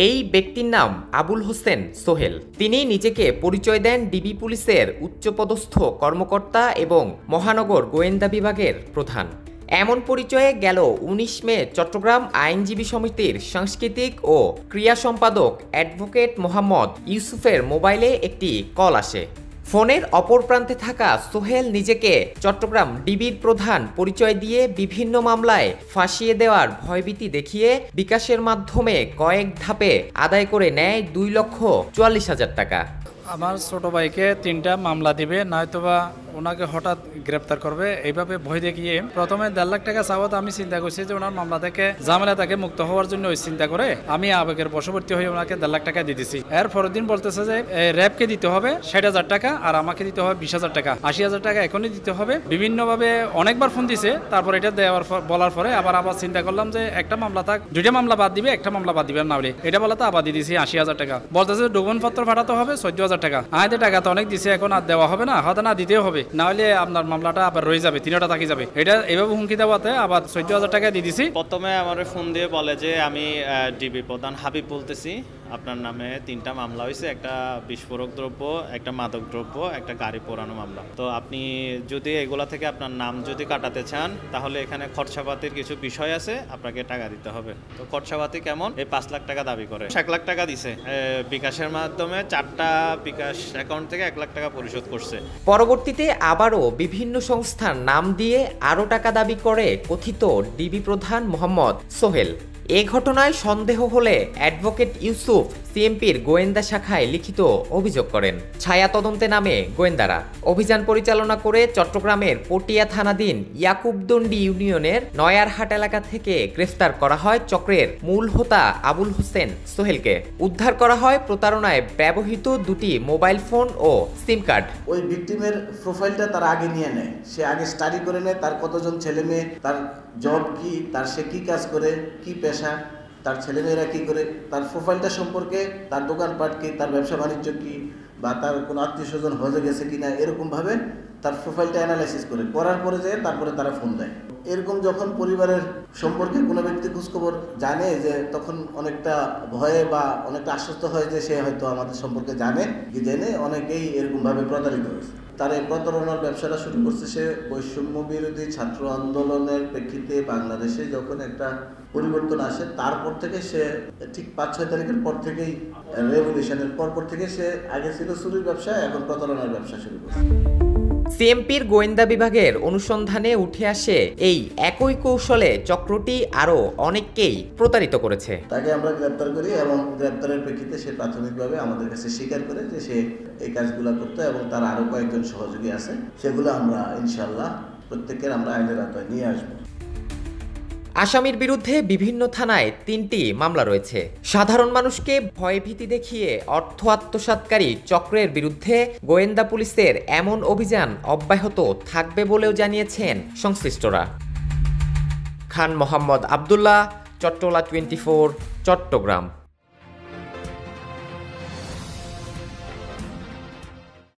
এই ব্যক্তির নাম আবুল হোসেন সোহেল। তিনি নিজেকে পরিচয় দেন ডিবি পুলিশের উচ্চপদস্থ কর্মকর্তা এবং মহানগর গোয়েন্দা বিভাগের প্রধান। এমন পরিচয়ে গেল ১৯ মে চট্টগ্রাম আইনজীবী সমিতির সাংস্কৃতিক ও ক্রিয়া সম্পাদক অ্যাডভোকেট মোহাম্মদ ইউসুফের মোবাইলে একটি কল আসে। ফোনের অপর প্রান্তে থাকা সোহেল নিজেকে চট্টগ্রাম ডিবির প্রধান পরিচয় দিয়ে বিভিন্ন মামলায় ফাঁসিয়ে দেওয়ার ভয়ভীতি দেখিয়ে বিকাশের মাধ্যমে কয়েক ধাপে আদায় করে নেয় ২,৪৪,০০০ টাকা। আমার ছোট ভাইকে ৩টা মামলা দিবে, নয়তোবা ওনাকে হঠাৎ গ্রেপ্তার করবে, এইভাবে ভয় দেখিয়ে প্রথমে ১.৫ লাখ টাকা চাওয়াতে আমি চিন্তা করছি যে ওনার মামলা থেকে ঝামেলা থেকে মুক্ত হওয়ার জন্য ওই চিন্তা করে আমি আবেগের বশবর্তী হয়ে ওনাকে ১.৫ লাখ টাকা দিয়ে দিছি। এর পরের দিন বলতেছে যে র্যাবকে দিতে হবে ৬০,০০০ টাকা আর আমাকে দিতে হবে ২০,০০০ টাকা, ৮০,০০০ টাকা এখনই দিতে হবে। বিভিন্নভাবে অনেকবার ফোন দিছে, তারপর এটা দেওয়ার বলার পরে আবার চিন্তা করলাম যে একটা মামলা থাক, ২টা মামলা বাদ দিবে, একটা মামলা বাদ দিবে না বলে এটা বলাতে আবার দিয়ে দিছি ৮০,০০০ টাকা। বলতেছে ডকুমেন্টপত্র পাঠাতে হবে ১৪,০০০ টাকা। আমাদের টাকা তো অনেক দিছে, এখন আর দেওয়া হবে না, হয়তো না দিতেও হবে, না হলে আপনার মামলাটা আবার রয়ে যাবে, ৩টা থাকি যাবে। এটা এভাবে হুমকি দেওয়াতে আবার ১৪,০০০ টাকা দিয়ে দিছি। প্রথমে আমার ফোন দিয়ে বলে যে আমি ডিবি প্রধান হাবিব বলতেছি, আপনার নামে ৩টা মামলা হয়েছে, একটা বিস্ফোরক দ্রব্য, একটা মাদক দ্রব্য, একটা গাড়ি পোড়ানো মামলা। তো আপনি যদি এগুলা থেকে আপনার নাম যদি কাটাতে চান তাহলে এখানে খরচাপাতির কিছু বিষয় আছে, আপনাকে টাকা দিতে হবে। তো খরচাপাতি কেমন? এই ৫ লাখ টাকা দাবি করে ১ লাখ টাকা দিছে বিকাশের মাধ্যমে, 4টা বিকাশ অ্যাকাউন্ট থেকে ১ লাখ টাকা পরিশোধ করছে। পরবর্তীতে আবারও বিভিন্ন সংস্থার নাম দিয়ে আরও টাকা দাবি করে কথিত ডিবি প্রধান মোহাম্মদ সোহেল। এ ঘটনায় সন্দেহ হলে অ্যাডভোকেট ইউসুফ সিএমপির গোয়েন্দা শাখায় লিখিত অভিযোগ করেন। ছায়া তদন্তে নামে গোয়েন্দারা অভিযান পরিচালনা করে চট্টগ্রামের পটিয়া থানাধীন ইয়াকুবদন্ডি ইউনিয়নের নয়ারহাট এলাকা থেকে গ্রেফতার করা হয় চক্রের মূল হোতা আবুল হোসেন সোহেলকে। উদ্ধার করা হয় প্রতারণায় ব্যবহৃত 2টি মোবাইল ফোন ও সিম কার্ড। ওই ভিকটিমের প্রোফাইলটা তার আগে নিয়ে নেয়, সে আগে স্টাডি করে নেয় তার কতজন ছেলে মেয়ে, তার জব কি, তার সে কি কাজ করে, কি পেশা, তার ছেলেমেয়েরা কী করে, তার প্রোফাইলটা সম্পর্কে, তার দোকানপাট কি, তার ব্যবসা বাণিজ্য কী, বা তার কোনো আত্মীয় স্বজন হজে গেছে কিনা, এরকমভাবে তার প্রোফাইলটা অ্যানালাইসিস করার পরে যায় তারপরে তারা ফোন দেয়। এরকম যখন পরিবারের সম্পর্কে কোনো ব্যক্তি খোঁজখবর জানে, যে তখন অনেকটা ভয়ে বা অনেকটা আশ্বস্ত হয় যে সে হয়তো আমাদের সম্পর্কে জানে, কি জেনে অনেকেই এরকমভাবে প্রতারিত হয়েছে। তার এই প্রতারণার ব্যবসাটা শুরু করছে সে বৈষম্য বিরোধী ছাত্র আন্দোলনের প্রেক্ষিতে বাংলাদেশে যখন একটা পরিবর্তন আসে তারপর থেকে সে ঠিক ৫-৬ তারিখের পর থেকেই, রেভলিউশনের পর থেকে সে আগে ছিল চুরির ব্যবসা, এখন প্রতারণার ব্যবসা শুরু করছে। সিএমপির গোয়েন্দা বিভাগের অনুসন্ধানে উঠে আসে এই একই কৌশলে চক্রটি আরও অনেককেই প্রতারিত করেছে। তাকে আমরা গ্রেপ্তার করি এবং গ্রেপ্তারের প্রেক্ষিতে সে প্রাথমিকভাবে আমাদের কাছে স্বীকার করে যে সে এই কাজগুলো করতো এবং তার আরও কয়েকজন সহযোগী আছে, সেগুলো আমরা ইনশাল্লাহ প্রত্যেকের আমরা আইনের আওতায় নিয়ে আসবো। আসামির বিরুদ্ধে বিভিন্ন থানায় 3টি মামলা রয়েছে। সাধারণ মানুষকে ভয়ভীতি দেখিয়ে অর্থ আত্মসাৎকারী চক্রের বিরুদ্ধে গোয়েন্দা পুলিশের এমন অভিযান অব্যাহত থাকবে বলেও জানিয়েছেন সংশ্লিষ্টরা। খান মোহাম্মদ আবদুল্লাহ, চট্টলা 24, চট্টগ্রাম।